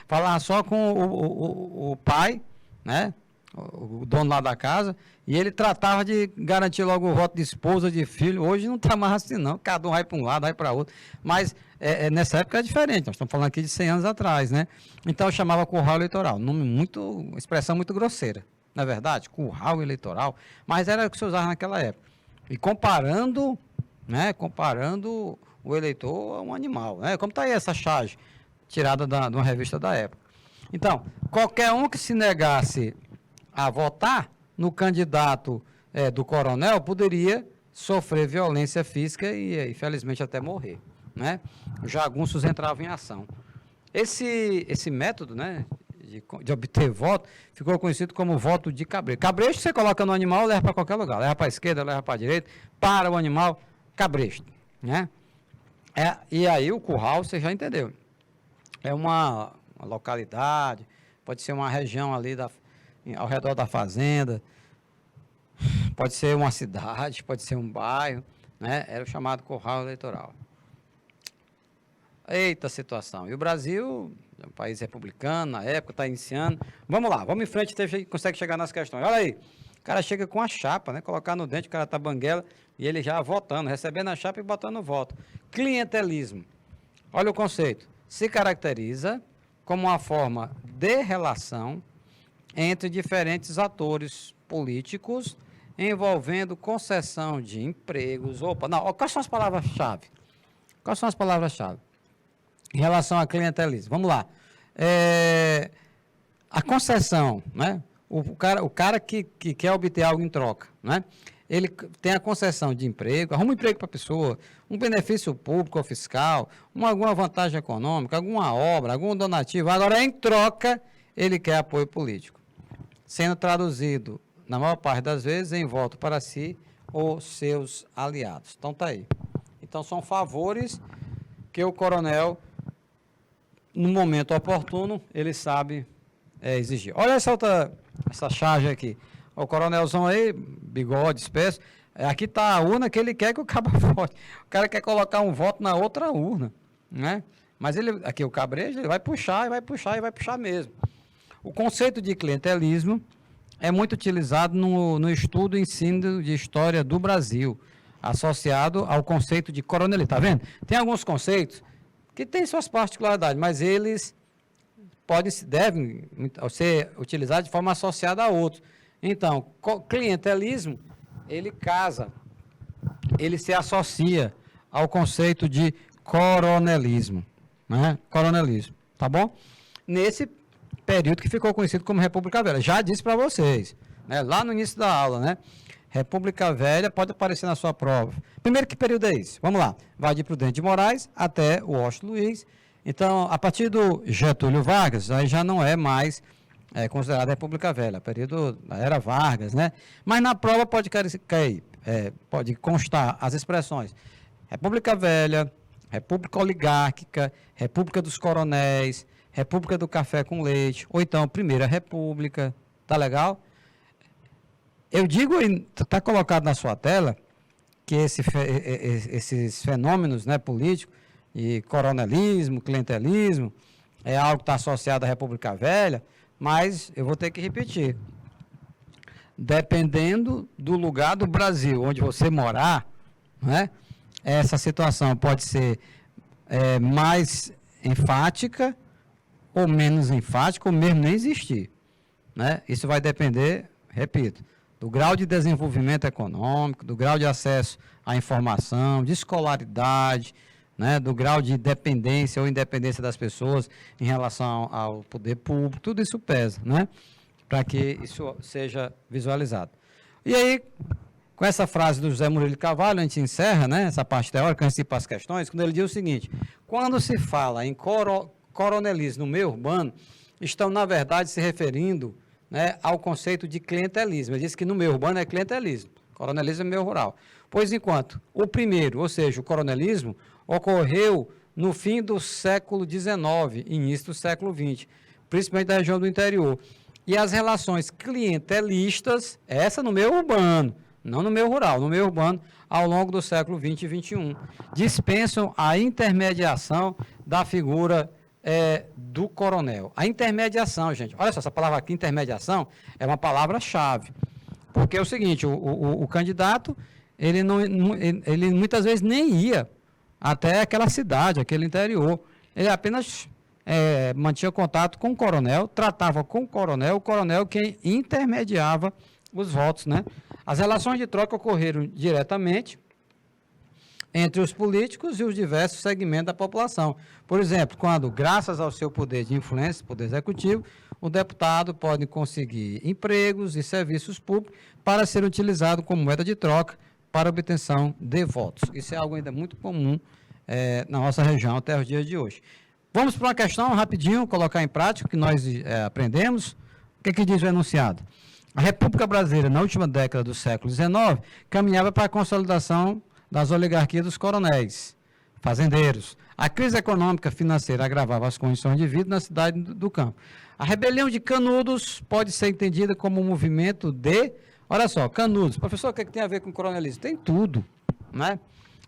falava só com o pai, né? O dono lá da casa, e ele tratava de garantir logo o voto de esposa, de filho. Hoje não está mais assim, não. Cada um vai para um lado, vai para outro. Mas nessa época é diferente. Nós estamos falando aqui de 100 anos atrás, né? Então eu chamava curral eleitoral. Expressão muito grosseira, não é verdade? Curral eleitoral. Mas era o que se usava naquela época. E comparando, né? Comparando o eleitor a um animal, né? Como está aí essa charge tirada de uma revista da época. Então, qualquer um que se negasse a votar no candidato do coronel poderia sofrer violência física e infelizmente até morrer, né? Os jagunços entravam em ação. Esse método, né, de obter voto ficou conhecido como voto de cabresto. Cabresto você coloca no animal, leva para qualquer lugar, leva para a esquerda, leva para a direita, para o animal, cabresto, né? E aí o curral, você já entendeu, é uma localidade, pode ser uma região ali ao redor da fazenda, pode ser uma cidade, pode ser um bairro, né? Era o chamado curral eleitoral. Eita situação. E o Brasil, é um país republicano, na época, está iniciando. Vamos lá, vamos em frente, consegue chegar nas questões. Olha aí, o cara chega com a chapa, né? Colocar no dente, o cara tá banguela, e ele já votando, recebendo a chapa e botando o voto. Clientelismo. Olha o conceito. Se caracteriza como uma forma de relação entre diferentes atores políticos envolvendo concessão de empregos. Quais são as palavras-chave? Quais são as palavras-chave em relação a clientelismo? Vamos lá. A concessão, né? O cara que quer obter algo em troca, né? Ele tem a concessão de emprego, arruma um emprego para a pessoa, um benefício público ou fiscal, alguma vantagem econômica, alguma obra, algum donativo. Agora, em troca, ele quer apoio político, sendo traduzido, na maior parte das vezes, em voto para si ou seus aliados. Então, tá aí. Então, são favores que o coronel, no momento oportuno, ele sabe exigir. Olha essa charge aqui. O coronelzão aí, bigode, espesso, aqui está a urna que ele quer que o cabo vote. O cara quer colocar um voto na outra urna, né? Mas aqui o cabrejo, ele vai puxar, e vai puxar, e vai puxar mesmo. O conceito de clientelismo é muito utilizado no estudo e ensino de história do Brasil, associado ao conceito de coronelismo. Está vendo? Tem alguns conceitos que têm suas particularidades, mas eles devem ser utilizados de forma associada a outros. Então, clientelismo, ele se associa ao conceito de coronelismo, né? Coronelismo, tá bom? Nesse período que ficou conhecido como República Velha. Já disse para vocês, né? Lá no início da aula, né? República Velha pode aparecer na sua prova. Primeiro, que período é esse? Vamos lá. Vai de Prudente de Moraes até o Washington Luiz. Então, a partir do Getúlio Vargas, aí já não é mais considerada República Velha, período da era Vargas, né? Mas na prova pode constar as expressões República Velha, República Oligárquica, República dos Coronéis, República do Café com Leite, ou então Primeira República, tá legal? Eu digo, está colocado na sua tela, que esses fenômenos, né, políticos, e coronelismo, clientelismo, é algo que está associado à República Velha, mas eu vou ter que repetir. Dependendo do lugar do Brasil onde você morar, né, essa situação pode ser mais enfática ou menos enfática, ou mesmo nem existir. Né? Isso vai depender, repito, do grau de desenvolvimento econômico, do grau de acesso à informação, de escolaridade, né, do grau de dependência ou independência das pessoas em relação ao poder público, tudo isso pesa, né, para que isso seja visualizado. E aí, com essa frase do José Murilo Carvalho, a gente encerra, né, essa parte teórica, antes de ir para as questões, quando ele diz o seguinte: quando se fala em coronelismo no meio urbano, estão, na verdade, se referindo, né, ao conceito de clientelismo. Ele diz que no meio urbano é clientelismo, coronelismo é meio rural. Pois enquanto o primeiro, ou seja, o coronelismo, ocorreu no fim do século XIX, início do século XX, principalmente da região do interior. E as relações clientelistas, essa no meio urbano, não no meio rural, no meio urbano, ao longo do século XX e XXI, dispensam a intermediação da figura do coronel. A intermediação, gente, olha só, essa palavra aqui, intermediação, é uma palavra-chave. Porque é o seguinte, o candidato, ele muitas vezes nem ia até aquela cidade, aquele interior. Ele apenas mantinha contato com o coronel, tratava com o coronel quem intermediava os votos, né? As relações de troca ocorreram diretamente entre os políticos e os diversos segmentos da população. Por exemplo, quando, graças ao seu poder de influência, poder executivo, o deputado pode conseguir empregos e serviços públicos para ser utilizado como moeda de troca para obtenção de votos. Isso é algo ainda muito comum na nossa região até os dias de hoje. Vamos para uma questão rapidinho, colocar em prática o que nós aprendemos. O que diz o enunciado? A República Brasileira, na última década do século XIX, caminhava para a consolidação das oligarquias dos coronéis, fazendeiros. A crise econômica financeira agravava as condições de vida na cidade do campo. A rebelião de Canudos pode ser entendida como um movimento de... Olha só, Canudos. Professor, o que tem a ver com coronelismo? Tem tudo, né?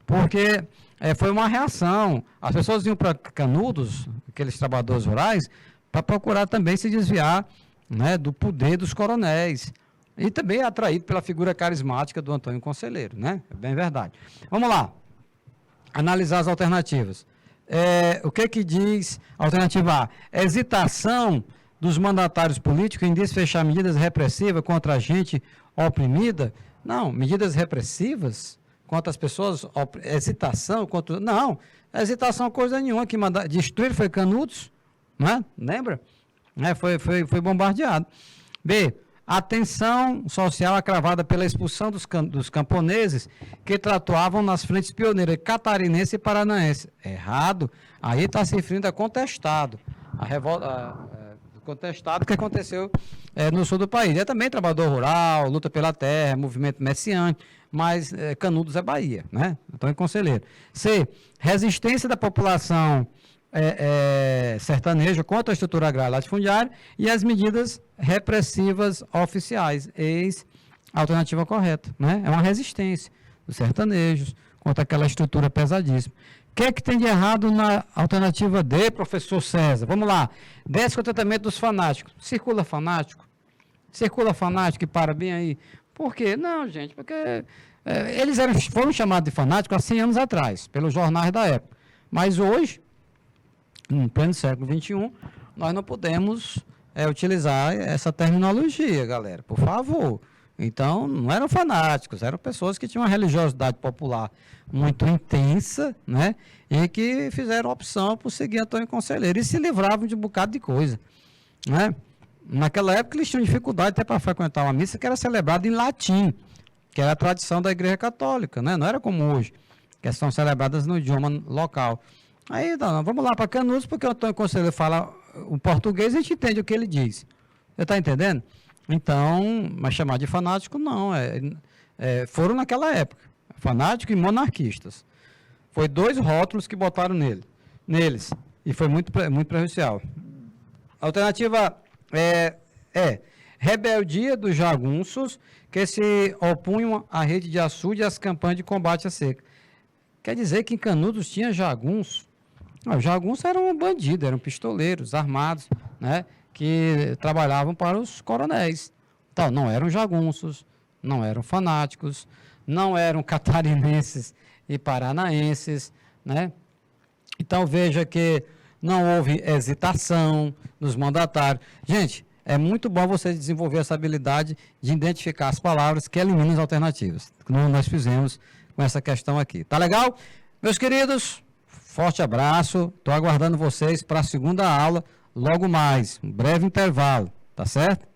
Porque foi uma reação. As pessoas iam para Canudos, aqueles trabalhadores rurais, para procurar também se desviar, né, do poder dos coronéis. E também é atraído pela figura carismática do Antônio Conselheiro, né? É bem verdade. Vamos lá. Analisar as alternativas. O que diz a alternativa A? Hesitação dos mandatários políticos em desfechar medidas repressivas contra a gente oprimida? Não, medidas repressivas contra as pessoas, hesitação contra... Não, hesitação coisa nenhuma, que destruir foi Canudos, né? Lembra? Foi bombardeado. B, a tensão social agravada pela expulsão dos camponeses que tratuavam nas frentes pioneiras catarinense e paranaense. Errado. Aí está se referindo a contestado. A revolta... contestado que aconteceu no sul do país. É também trabalhador rural, luta pela terra, movimento messiânico, mas Canudos é Bahia, né? Antônio Conselheiro. C, resistência da população sertaneja contra a estrutura agrária latifundiária e as medidas repressivas oficiais. Eis a alternativa correta, né? É uma resistência dos sertanejos contra aquela estrutura pesadíssima. O que é que tem de errado na alternativa D, professor César? Vamos lá. Descontentamento dos fanáticos. Circula fanático? Circula fanático e para bem aí. Por quê? Não, gente, porque eles foram chamados de fanáticos há 100 anos atrás, pelos jornais da época. Mas hoje, no pleno século XXI, nós não podemos utilizar essa terminologia, galera, por favor. Então, não eram fanáticos, eram pessoas que tinham uma religiosidade popular muito intensa, né? E que fizeram opção por seguir Antônio Conselheiro e se livravam de um bocado de coisa, né? Naquela época eles tinham dificuldade até para frequentar uma missa que era celebrada em latim, que era a tradição da Igreja Católica, né? Não era como hoje, que são celebradas no idioma local. Aí, não, vamos lá para Canudos, porque o Antônio Conselheiro fala o português e a gente entende o que ele diz. Você está entendendo? Então, mas chamar de fanático, não. Foram naquela época, fanático e monarquistas. Foi 2 rótulos que botaram neles. E foi muito prejudicial. A alternativa Rebeldia dos jagunços que se opunham à rede de açude e às campanhas de combate à seca. Quer dizer que em Canudos tinha jagunço. Não, os jagunços eram bandidos, eram pistoleiros, armados, né, que trabalhavam para os coronéis. Então, não eram jagunços, não eram fanáticos, não eram catarinenses e paranaenses, né? Então, veja que não houve hesitação nos mandatários. Gente, é muito bom você desenvolver essa habilidade de identificar as palavras que eliminam as alternativas, como nós fizemos com essa questão aqui. Tá legal? Meus queridos, forte abraço. Estou aguardando vocês para a segunda aula logo mais. Um breve intervalo, tá certo?